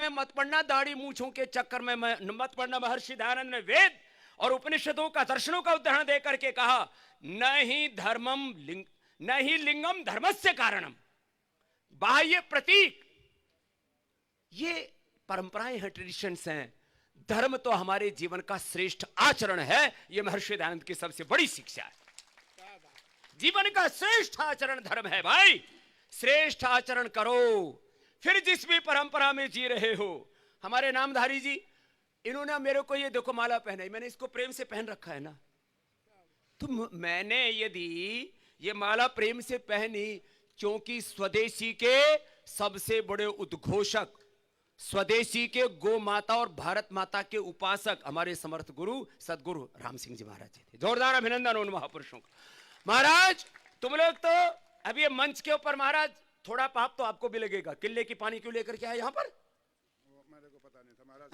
में मत पड़ना, दाढ़ी मूछों के चक्कर में मत पड़ना। महर्षि दयानंद ने वेद और उपनिषदों का, दर्शनों का उदाहरण देकर के कहा, न ही लिंगम धर्मस्य कारणम, बाह्य प्रतीक, ये परंपराएं हैं, ट्रेडिशंस हैं। धर्म तो हमारे जीवन का श्रेष्ठ आचरण है। यह महर्षि दयानंद की सबसे बड़ी शिक्षा है। जीवन का श्रेष्ठ आचरण धर्म है भाई। श्रेष्ठ आचरण करो, फिर जिस भी परंपरा में जी रहे हो। हमारे नामधारी जी, इन्होंने मेरे को ये देखो माला पहनाई, मैंने इसको प्रेम से पहन रखा है ना। तो मैंने यदि ये माला प्रेम से पहनी क्योंकि स्वदेशी के सबसे बड़े उद्घोषक, स्वदेशी के गो माता और भारत माता के उपासक हमारे समर्थ गुरु सदगुरु राम सिंह जी महाराज जी थे। जोरदार अभिनंदन उन महापुरुषों का। महाराज तुम लोग तो अभी ये मंच के ऊपर, महाराज थोड़ा पाप तो आपको भी लगेगा। किले की पानी क्यों लेकर के आए यहाँ पर? मेरे को पता नहीं था महाराज।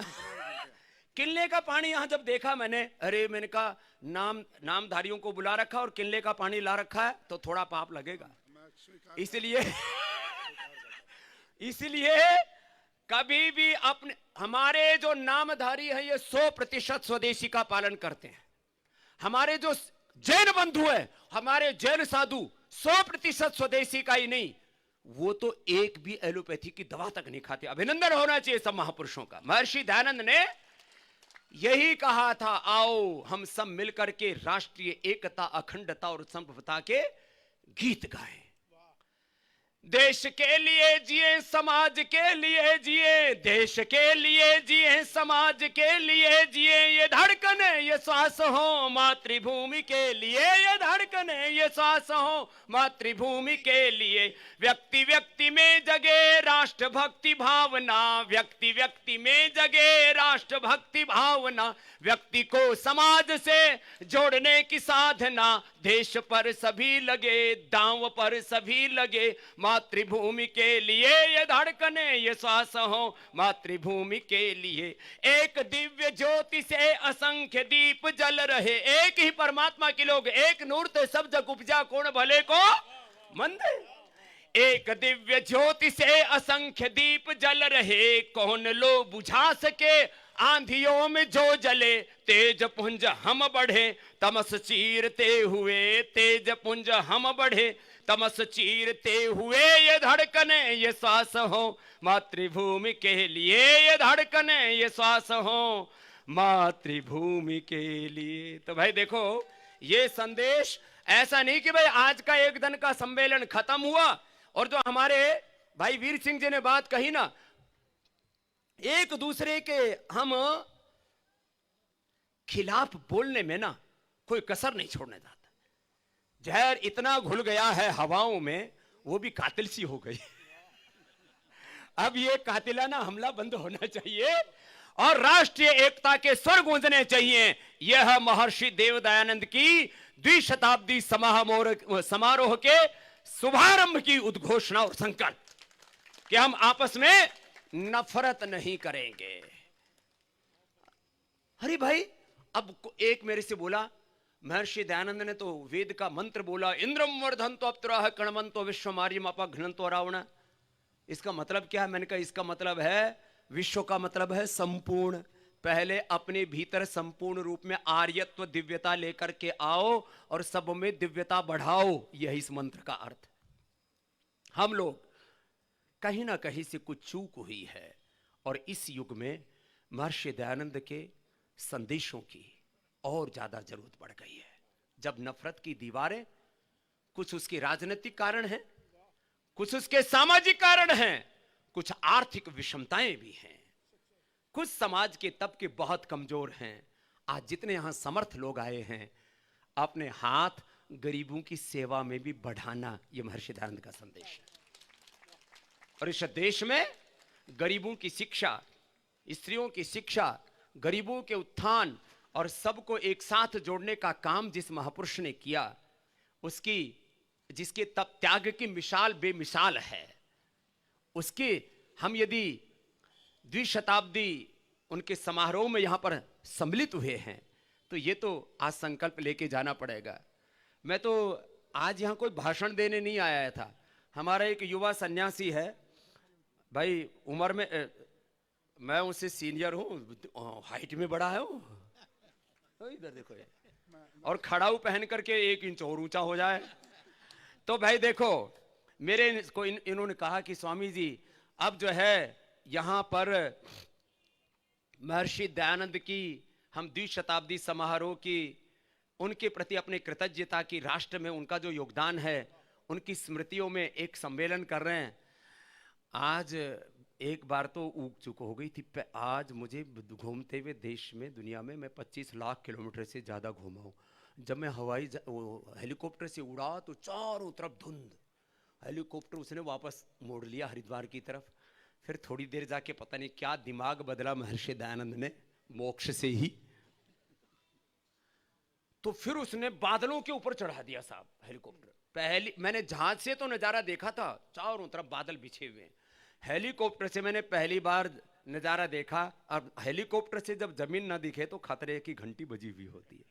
किले का पानी यहाँ जब देखा मैंने, अरे मैंने कहा नामधारियों को बुला रखा और किले का पानी ला रखा है तो थोड़ा पाप लगेगा। इसलिए कभी भी अपने, हमारे जो नामधारी हैं ये 100% स्वदेशी का पालन करते हैं। हमारे जो जैन बंधु है, हमारे जैन साधु 100% स्वदेशी का ही नहीं, वो तो एक भी एलोपैथी की दवा तक नहीं खाते। अभिनंदन होना चाहिए सब महापुरुषों का। महर्षि दयानंद ने यही कहा था, आओ हम सब मिलकर के राष्ट्रीय एकता, अखंडता और संप्रभुता के गीत गाएं। देश के लिए जिए, समाज के लिए जिए, देश के लिए जिए, समाज के लिए जिए, ये धड़कने ये श्वास हो मातृभूमि के लिए, ये धड़कने ये श्वास हो मातृभूमि के लिए। व्यक्ति व्यक्ति में जगे राष्ट्र भक्ति भावना, व्यक्ति व्यक्ति में जगे राष्ट्र भक्ति भावना, व्यक्ति को समाज से जोड़ने की साधना, देश पर सभी लगे, दांव पर सभी लगे, मातृभूमि के लिए ये धड़कने ये श्वास हो मातृभूमि के लिए। एक दिव्य ज्योति से असंख्य दीप जल रहे, एक ही परमात्मा के लोग, एक नूर ते सब जग उपजा, कौन भले को मंद। एक दिव्य ज्योति से असंख्य दीप जल रहे, कौन लो बुझा सके आंधियों में जो जले, तेज पुंज हम बढ़े तमस चीरते हुए, तेज पुंज हम बढ़े तमस चीरते हुए, ये धड़कने ये श्वास हो मातृभूमि के लिए, ये धड़कने ये श्वास हो मातृभूमि के लिए। तो भाई देखो, ये संदेश ऐसा नहीं कि भाई आज का एक दिन का सम्मेलन खत्म हुआ और जो हमारे भाई वीर सिंह जी ने बात कही ना, एक दूसरे के हम खिलाफ बोलने में ना कोई कसर नहीं छोड़ने जाता। जहर इतना घुल गया है हवाओं में, वो भी कातिल सी हो गई। अब ये कातिलाना हमला बंद होना चाहिए और राष्ट्रीय एकता के स्वर गूंजने चाहिए। यह महर्षि देव दयानंद की द्विशताब्दी समारोह के शुभारंभ की उद्घोषणा और संकल्प कि हम आपस में नफरत नहीं करेंगे। अरे भाई, अब एक मेरे से बोला, महर्षि दयानंद ने तो वेद का मंत्र बोला, इंद्रम वर्धन्तो अप्सराः कणमन्तो विश्वमार्यम् अपघ्नन्तो रावण। इसका मतलब क्या है? मैंने कहा इसका मतलब है, विश्व का मतलब है संपूर्ण। पहले अपने भीतर संपूर्ण रूप में आर्यत्व दिव्यता लेकर के आओ और सब में दिव्यता बढ़ाओ, यही इस मंत्र का अर्थ। हम लोग कहीं ना कहीं से कुछ चूक हुई है और इस युग में महर्षि दयानंद के संदेशों की और ज्यादा जरूरत बढ़ गई है। जब नफरत की दीवारें, कुछ उसके राजनीतिक कारण हैं, कुछ उसके सामाजिक कारण हैं, कुछ आर्थिक विषमताएं भी हैं, कुछ समाज के तबके बहुत कमजोर हैं। आज जितने यहां समर्थ लोग आए हैं, अपने हाथ गरीबों की सेवा में भी बढ़ाना, यह महर्षि दयानंद का संदेश है। और इस देश में गरीबों की शिक्षा, स्त्रियों की शिक्षा, गरीबों के उत्थान और सबको एक साथ जोड़ने का काम जिस महापुरुष ने किया, उसकी, जिसके तप त्याग की मिसाल बेमिसाल है, उसके हम यदि द्विशताब्दी उनके समारोह में यहां पर सम्मिलित हुए हैं तो ये तो आज संकल्प लेके जाना पड़ेगा। मैं तो आज यहां कोई भाषण देने नहीं आया था। हमारा एक युवा सन्यासी है भाई, उम्र में मैं उससे सीनियर हूँ, हाइट में बड़ा है वो। इधर देखो ये, और खड़ाऊ पहन करके 1 इंच और ऊंचा हो जाए। तो भाई देखो, मेरे को इन्होंने कहा कि स्वामी जी अब जो है यहां पर महर्षि दयानंद की हम द्विशताब्दी समारोह की, उनके प्रति अपने कृतज्ञता की, राष्ट्र में उनका जो योगदान है उनकी स्मृतियों में एक सम्मेलन कर रहे हैं। आज एक बार तो ऊक चुक हो गई थी, आज मुझे घूमते हुए देश में, दुनिया में मैं 25 लाख किलोमीटर से ज़्यादा घूमा हूँ। जब मैं हेलीकॉप्टर से उड़ा तो चारों तरफ धुंध, हेलीकॉप्टर उसने वापस मोड़ लिया हरिद्वार की तरफ। फिर थोड़ी देर जाके पता नहीं क्या दिमाग बदला महर्षि दयानंद ने, मोक्ष से ही, तो फिर उसने बादलों के ऊपर चढ़ा दिया साहब हेलीकॉप्टर। पहली मैंने जहाज से तो नज़ारा देखा था, चारों तरफ बादल बिछे हुए, हेलीकॉप्टर से मैंने पहली बार नज़ारा देखा। और हेलीकॉप्टर से जब जमीन ना दिखे तो खतरे की घंटी बजी हुई होती है।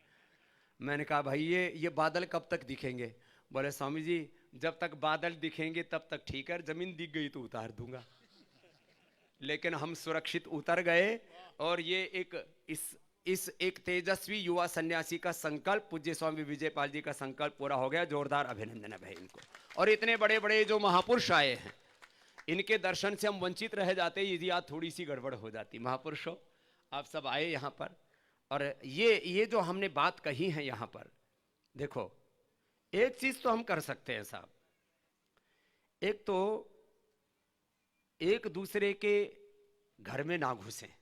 मैंने कहा भाई ये बादल कब तक दिखेंगे? बोले स्वामी जी जब तक बादल दिखेंगे तब तक ठीक है, जमीन दिख गई तो उतार दूंगा। लेकिन हम सुरक्षित उतर गए। और ये इस एक तेजस्वी युवा सन्यासी का संकल्प, पूज्य स्वामी विजयपाल जी का संकल्प पूरा हो गया। जोरदार अभिनंदन है भाई इनको। और इतने बड़े बड़े जो महापुरुष आए हैं, इनके दर्शन से हम वंचित रह जाते यदि आज थोड़ी सी गड़बड़ हो जाती। महापुरुषों आप सब आए यहाँ पर, और ये जो हमने बात कही है यहाँ पर, देखो एक चीज तो हम कर सकते हैं साहब, एक तो एक दूसरे के घर में ना घुसें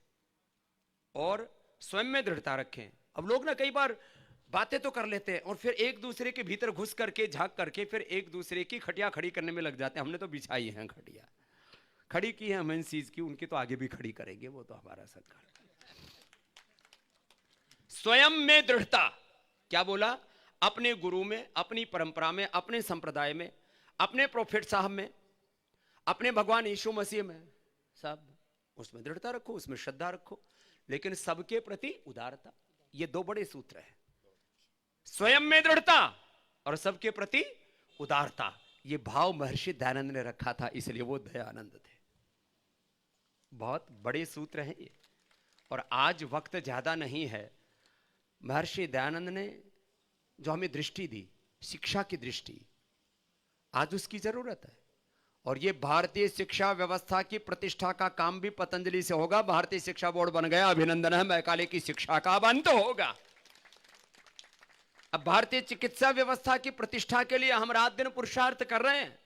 और स्वयं में दृढ़ता रखें। अब लोग ना कई बार बातें तो कर लेते हैं और फिर एक दूसरे के भीतर घुस करके, झांक करके, फिर एक दूसरे की खटिया खड़ी करने में लग जाते हैं। हमने तो बिछाई हैं खटिया, खड़ी की है हम चीज की, उनकी तो आगे भी खड़ी करेंगे, वो तो हमारा सरकार। स्वयं में दृढ़ता, क्या बोला? अपने गुरु में, अपनी परंपरा में, अपने संप्रदाय में, अपने प्रोफेट साहब में, अपने भगवान यीशु मसीह में, सब उसमें दृढ़ता रखो, उसमें श्रद्धा रखो, लेकिन सबके प्रति उदारता। ये 2 बड़े सूत्र हैं, स्वयं में दृढ़ता और सबके प्रति उदारता। ये भाव महर्षि दयानंद ने रखा था, इसलिए वो दयानंद थे। बहुत बड़े सूत्र हैं ये। और आज वक्त ज्यादा नहीं है, महर्षि दयानंद ने जो हमें दृष्टि दी, शिक्षा की दृष्टि, आज उसकी जरूरत है। और ये भारतीय शिक्षा व्यवस्था की प्रतिष्ठा का काम भी पतंजलि से होगा। भारतीय शिक्षा बोर्ड बन गया, अभिनंदन है। मैकाले की शिक्षा का अब अंत होगा। अब भारतीय चिकित्सा व्यवस्था की प्रतिष्ठा के लिए हम रात दिन पुरुषार्थ कर रहे हैं।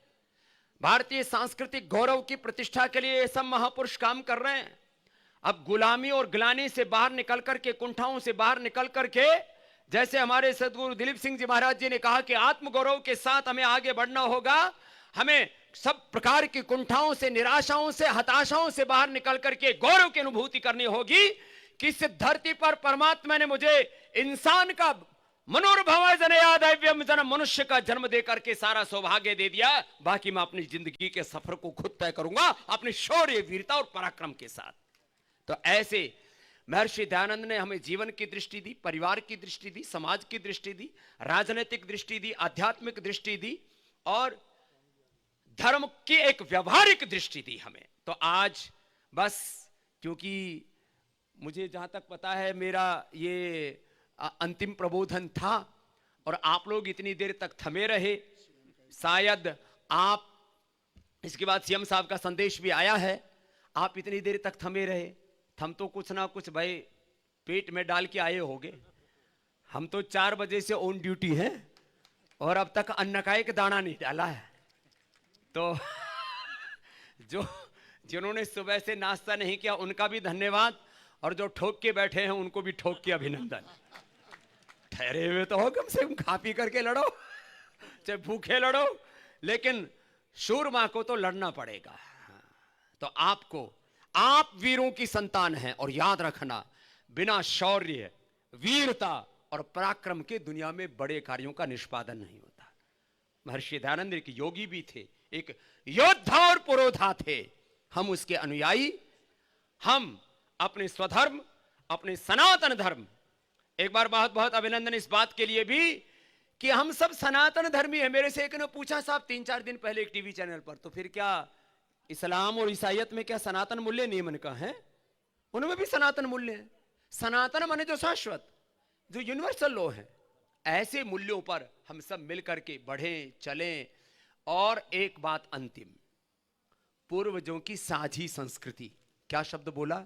भारतीय सांस्कृतिक गौरव की प्रतिष्ठा के लिए ये सब महापुरुष काम कर रहे हैं। अब गुलामी और ग्लानी से बाहर निकल करके, कुंठाओं से बाहर निकल करके, जैसे हमारे सदगुरु दिलीप सिंह जी महाराज जी ने कहा कि आत्मगौरव के साथ हमें आगे बढ़ना होगा। हमें सब प्रकार की कुंठाओं से, निराशाओं से, हताशाओं से बाहर निकल करके गौरव की अनुभूति करनी होगी कि इस धरती पर परमात्मा ने मुझे इंसान का मनोरभव जनयादैव्यम जन्म, मनुष्य का जन्म देकर के सारा सौभाग्य दे दिया। बाकी मैं अपनी जिंदगी के सफर को खुद तय करूंगा अपने शौर्य, वीरता और पराक्रम के साथ। तो ऐसे महर्षि दयानंद ने हमें जीवन की दृष्टि दी, परिवार की दृष्टि दी, समाज की दृष्टि दी, राजनीतिक दृष्टि दी, आध्यात्मिक दृष्टि दी और धर्म की एक व्यवहारिक दृष्टि दी हमें। तो आज बस, क्योंकि मुझे जहां तक पता है मेरा ये अंतिम प्रबोधन था और आप लोग इतनी देर तक थमे रहे, शायद आप, इसके बाद सीएम साहब का संदेश भी आया है, आप इतनी देर तक थमे रहे। हम तो कुछ ना कुछ भाई पेट में डाल के आए होंगे। हम तो 4 बजे से ऑन ड्यूटी हैं और अब तक अन्न का एक दाना नहीं डाला है। तो जिन्होंने सुबह से नाश्ता नहीं किया उनका भी धन्यवाद, और जो ठोक के बैठे हैं उनको भी ठोक के अभिनंदन। ठहरे हुए तो हो, कम से कम खा पी करके लड़ो, चाहे भूखे लड़ो, लेकिन शूरमा को तो लड़ना पड़ेगा। तो आप वीरों की संतान हैं, और याद रखना, बिना शौर्य, वीरता और पराक्रम के दुनिया में बड़े कार्यों का निष्पादन नहीं होता। महर्षि दयानंद एक योगी भी थे, एक योद्धा और पुरोधा थे। हम उसके अनुयायी, हम अपने स्वधर्म, अपने सनातन धर्म, एक बार बहुत बहुत अभिनंदन इस बात के लिए भी कि हम सब सनातन धर्मी है। मेरे से एक ने पूछा साहब 3-4 दिन पहले एक टीवी चैनल पर, तो फिर क्या इस्लाम और ईसाइयत में क्या सनातन मूल्य नियमन का है? उनमें भी सनातन मूल्य है। सनातन माने जो शाश्वत, जो यूनिवर्सल लॉ है। ऐसे मूल्यों पर हम सब मिलकर के बढ़ें, चलें। और एक बात अंतिम, पूर्वजों की साझी संस्कृति, क्या शब्द बोला?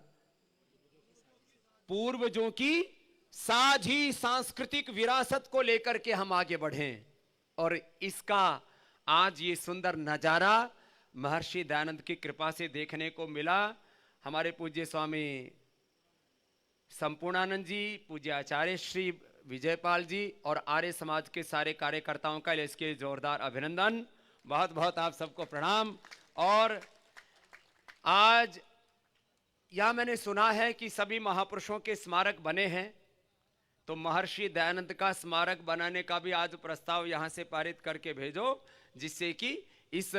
पूर्वजों की साझी सांस्कृतिक विरासत को लेकर के हम आगे बढ़ें। और इसका आज ये सुंदर नजारा महर्षि दयानंद की कृपा से देखने को मिला। हमारे पूज्य स्वामी संपूर्णानंद जी, पूज्य आचार्य श्री विजयपाल जी और आर्य समाज के सारे कार्यकर्ताओं का इसके जोरदार अभिनंदन। बहुत बहुत आप सबको प्रणाम। और आज यह मैंने सुना है कि सभी महापुरुषों के स्मारक बने हैं, तो महर्षि दयानंद का स्मारक बनाने का भी आज प्रस्ताव यहां से पारित करके भेजो, जिससे कि इस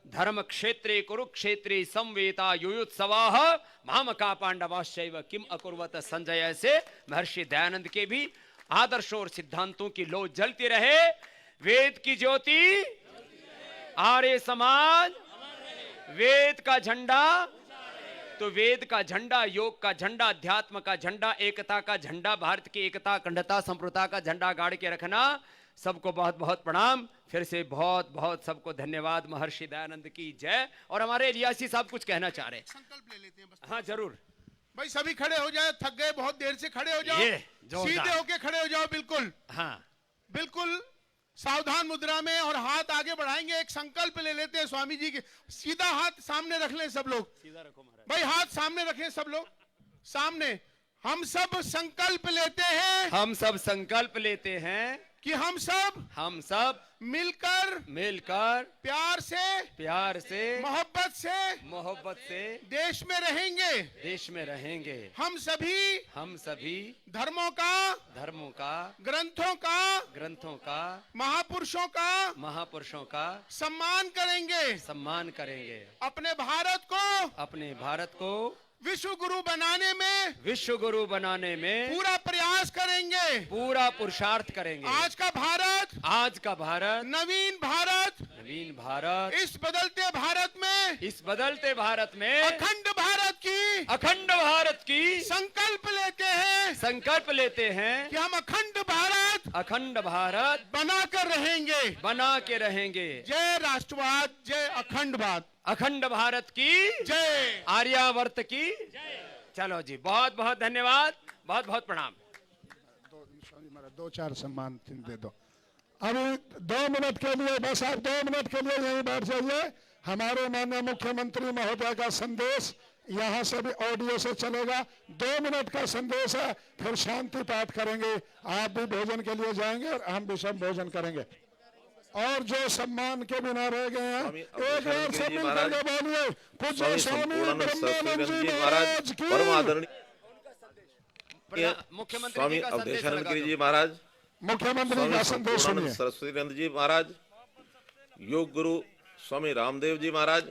धर्म क्षेत्रे कुरुक्षेत्रे संवेता युयुत्सवाः मामका पांडवाश्चैव किम अकुर्वत संजय से महर्षि दयानंद के भी आदर्शों और सिद्धांतों की लौ जलती रहे। वेद की ज्योति, आर्य समाज, वेद का झंडा, तो वेद का झंडा, योग का झंडा, अध्यात्म का झंडा, एकता का झंडा, भारत की एकता, अखंडता, संप्रभुता का झंडा गाड़ के रखना। सबको बहुत बहुत प्रणाम। फिर से बहुत बहुत सबको धन्यवाद। महर्षि दयानंद की जय। और हमारे रियासी साहब कुछ कहना चाह रहे हैं। संकल्प ले लेते हैं बस। हाँ जरूर भाई सभी खड़े हो जाए, थक गए बहुत देर से, खड़े हो जाओ, ये जोरदार। सीधे होके खड़े हो जाओ, बिल्कुल हाँ बिल्कुल सावधान मुद्रा में, और हाथ आगे बढ़ाएंगे। एक संकल्प ले लेते हैं स्वामी जी के। सीधा हाथ सामने रख लें सब लोग, सीधा रखो महाराज। भाई हाथ सामने रखें सब लोग सामने। हम सब संकल्प लेते हैं, हम सब संकल्प लेते हैं कि हम सब मिलकर प्यार से मोहब्बत से देश में रहेंगे। हम सभी धर्मों का ग्रंथों का महापुरुषों का सम्मान करेंगे। अपने भारत को विश्व गुरु बनाने में पूरा प्रयास करेंगे, पूरा पुरुषार्थ करेंगे। आज का भारत नवीन भारत, इस बदलते भारत में अखंड भारत की संकल्प लेते हैं कि हम अखंड भारत बना के रहेंगे। जय राष्ट्रवाद, जय अखंड भारत की जय, आर्यावर्त की जय। चलो जी, बहुत बहुत धन्यवाद, बहुत बहुत प्रणाम। दो चार सम्मान दे दो। अभी 2 मिनट के लिए, बस आप 2 मिनट के लिए यहीं बैठ जाइए। हमारे माननीय मुख्यमंत्री महोदय का संदेश यहाँ से भी ऑडियो से चलेगा। 2 मिनट का संदेश है, फिर शांति पाठ करेंगे। आप भी भोजन के लिए जाएंगे और हम भी सब भोजन करेंगे। और जो सम्मान के बिना रह गए हैं, एक बार सब मिलकर के बोलिए, पूज्य स्वामी ब्रह्मानंद जी महाराज की। स्वामी अवधेशानंद गिरी जी महाराज, मुख्यमंत्री का संदेश सुनिए। सरस्वती नंद जी महाराज, योग गुरु स्वामी रामदेव जी महाराज,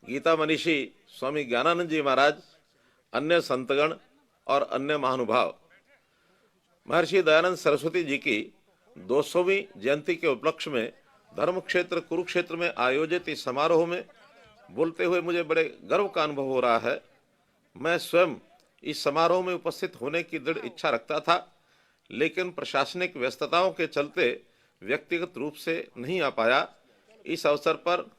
गीता मनीषी स्वामी ज्ञानानंद जी महाराज, अन्य संतगण और अन्य महानुभाव, महर्षि दयानंद सरस्वती जी की 200वीं जयंती के उपलक्ष्य में धर्म क्षेत्र कुरुक्षेत्र में आयोजित इस समारोह में बोलते हुए मुझे बड़े गर्व का अनुभव हो रहा है। मैं स्वयं इस समारोह में उपस्थित होने की दृढ़ इच्छा रखता था, लेकिन प्रशासनिक व्यस्तताओं के चलते व्यक्तिगत रूप से नहीं आ पाया। इस अवसर पर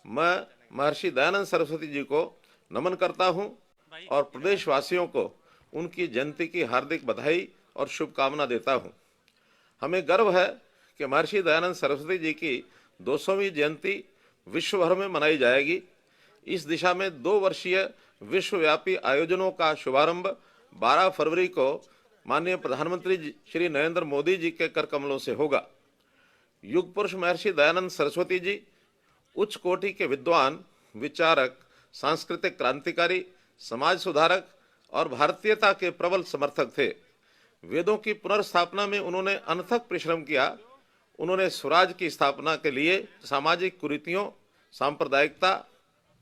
मैं महर्षि दयानंद सरस्वती जी को नमन करता हूं और प्रदेशवासियों को उनकी जयंती की हार्दिक बधाई और शुभकामना देता हूं। हमें गर्व है कि महर्षि दयानंद सरस्वती जी की 200वीं जयंती विश्व भर में मनाई जाएगी। इस दिशा में 2 वर्षीय विश्वव्यापी आयोजनों का शुभारंभ 12 फरवरी को माननीय प्रधानमंत्री श्री नरेंद्र मोदी जी के कर कमलों से होगा। युग पुरुष महर्षि दयानंद सरस्वती जी उच्च कोटि के विद्वान, विचारक, सांस्कृतिक क्रांतिकारी, समाज सुधारक और भारतीयता के प्रबल समर्थक थे। वेदों की पुनर्स्थापना में उन्होंने अनथक परिश्रम किया। उन्होंने स्वराज की स्थापना के लिए सामाजिक कुरीतियों, सांप्रदायिकता,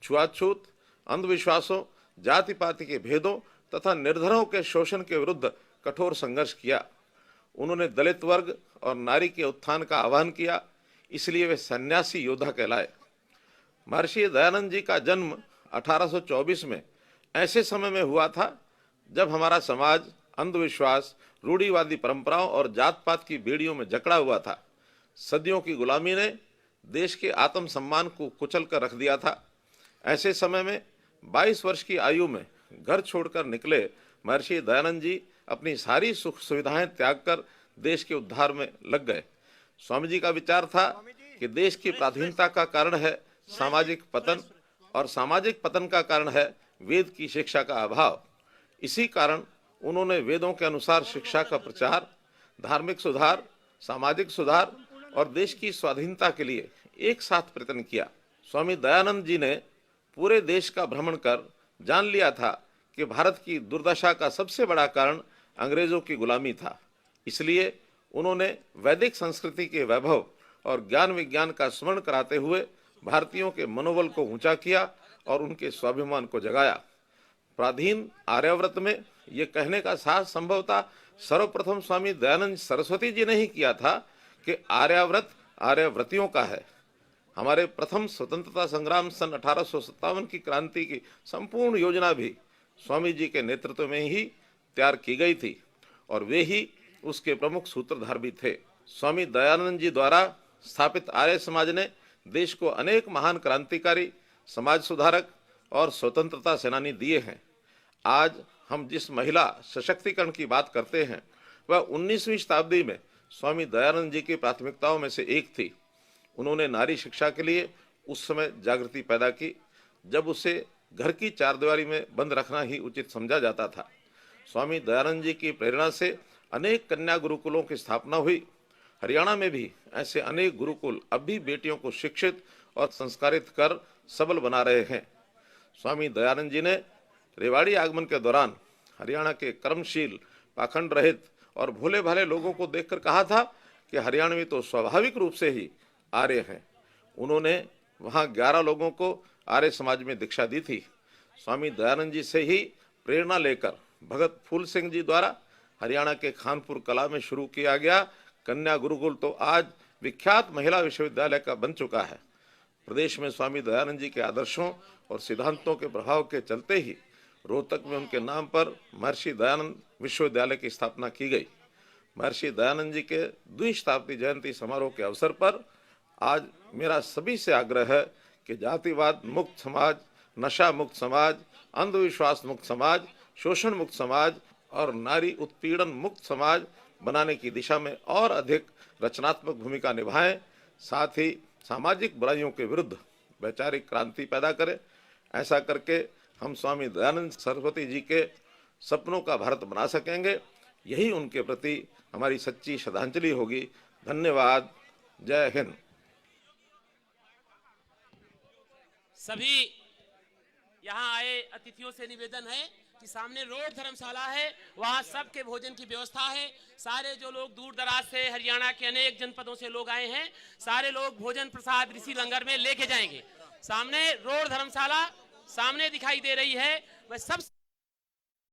छुआछूत, अंधविश्वासों, जाति पाति के भेदों तथा निर्धनों के शोषण के विरुद्ध कठोर संघर्ष किया। उन्होंने दलित वर्ग और नारी के उत्थान का आह्वान किया, इसलिए वे सन्यासी योद्धा कहलाए। महर्षि दयानंद जी का जन्म 1824 में ऐसे समय में हुआ था जब हमारा समाज अंधविश्वास, रूढ़िवादी परंपराओं और जात पात की बेड़ियों में जकड़ा हुआ था। सदियों की गुलामी ने देश के आत्मसम्मान को कुचल कर रख दिया था। ऐसे समय में 22 वर्ष की आयु में घर छोड़कर निकले महर्षि दयानंद जी अपनी सारी सुख सुविधाएं त्याग कर देश के उद्धार में लग गए। स्वामी जी का विचार था कि देश की पराधीनता का कारण है सामाजिक पतन और सामाजिक पतन का कारण है वेद की शिक्षा का अभाव। इसी कारण उन्होंने वेदों के अनुसार शिक्षा का प्रचार, धार्मिक सुधार, सामाजिक सुधार और देश की स्वाधीनता के लिए एक साथ प्रयत्न किया। स्वामी दयानंद जी ने पूरे देश का भ्रमण कर जान लिया था कि भारत की दुर्दशा का सबसे बड़ा कारण अंग्रेजों की गुलामी था। इसलिए उन्होंने वैदिक संस्कृति के वैभव और ज्ञान विज्ञान का स्मरण कराते हुए भारतीयों के मनोबल को ऊंचा किया और उनके स्वाभिमान को जगाया। प्राधीन आर्याव्रत में ये कहने का साहस संभवतः सर्वप्रथम स्वामी दयानंद सरस्वती जी ने ही किया था कि आर्याव्रत आर्यव्रतियों का है। हमारे प्रथम स्वतंत्रता संग्राम सन 1857 की क्रांति की संपूर्ण योजना भी स्वामी जी के नेतृत्व में ही तैयार की गई थी और वे ही उसके प्रमुख सूत्रधार भी थे। स्वामी दयानंद जी द्वारा स्थापित आर्य समाज ने देश को अनेक महान क्रांतिकारी, समाज सुधारक और स्वतंत्रता सेनानी दिए हैं। आज हम जिस महिला सशक्तिकरण की बात करते हैं वह 19वीं शताब्दी में स्वामी दयानंद जी की प्राथमिकताओं में से एक थी। उन्होंने नारी शिक्षा के लिए उस समय जागृति पैदा की जब उसे घर की चारदीवारी में बंद रखना ही उचित समझा जाता था। स्वामी दयानंद जी की प्रेरणा से अनेक कन्या गुरुकुलों की स्थापना हुई। हरियाणा में भी ऐसे अनेक गुरुकुल अब भी बेटियों को शिक्षित और संस्कारित कर सबल बना रहे हैं। स्वामी दयानंद जी ने रेवाड़ी आगमन के दौरान हरियाणा के कर्मशील, पाखंड रहित और भोले भाले लोगों को देखकर कहा था कि हरियाणवी तो स्वाभाविक रूप से ही आर्य हैं। उन्होंने वहाँ 11 लोगों को आर्य समाज में दीक्षा दी थी। स्वामी दयानंद जी से ही प्रेरणा लेकर भगत फूल सिंह जी द्वारा हरियाणा के खानपुर कला में शुरू किया गया कन्या गुरुकुल तो आज विख्यात महिला विश्वविद्यालय का बन चुका है। प्रदेश में स्वामी दयानंद जी के आदर्शों और सिद्धांतों के प्रभाव के चलते ही रोहतक में उनके नाम पर महर्षि दयानंद विश्वविद्यालय की स्थापना की गई। महर्षि दयानंद जी के द्विशताब्दी जयंती समारोह के अवसर पर आज मेरा सभी से आग्रह है कि जातिवाद मुक्त समाज, नशा मुक्त समाज, अंधविश्वास मुक्त समाज, शोषण मुक्त समाज और नारी उत्पीड़न मुक्त समाज बनाने की दिशा में और अधिक रचनात्मक भूमिका निभाएं। साथ ही सामाजिक बुराइयों के विरुद्ध वैचारिक क्रांति पैदा करें। ऐसा करके हम स्वामी दयानंद सरस्वती जी के सपनों का भारत बना सकेंगे। यही उनके प्रति हमारी सच्ची श्रद्धांजलि होगी। धन्यवाद। जय हिंद। सभी यहाँ आए अतिथियों से निवेदन है कि सामने रोड धर्मशाला है, वहाँ सबके भोजन की व्यवस्था है। सारे जो लोग दूर दराज से हरियाणा के अनेक जनपदों से लोग आए हैं, सारे लोग भोजन प्रसाद ऋषि लंगर में लेके जाएंगे। सामने रोड धर्मशाला सामने दिखाई दे रही है। वह सब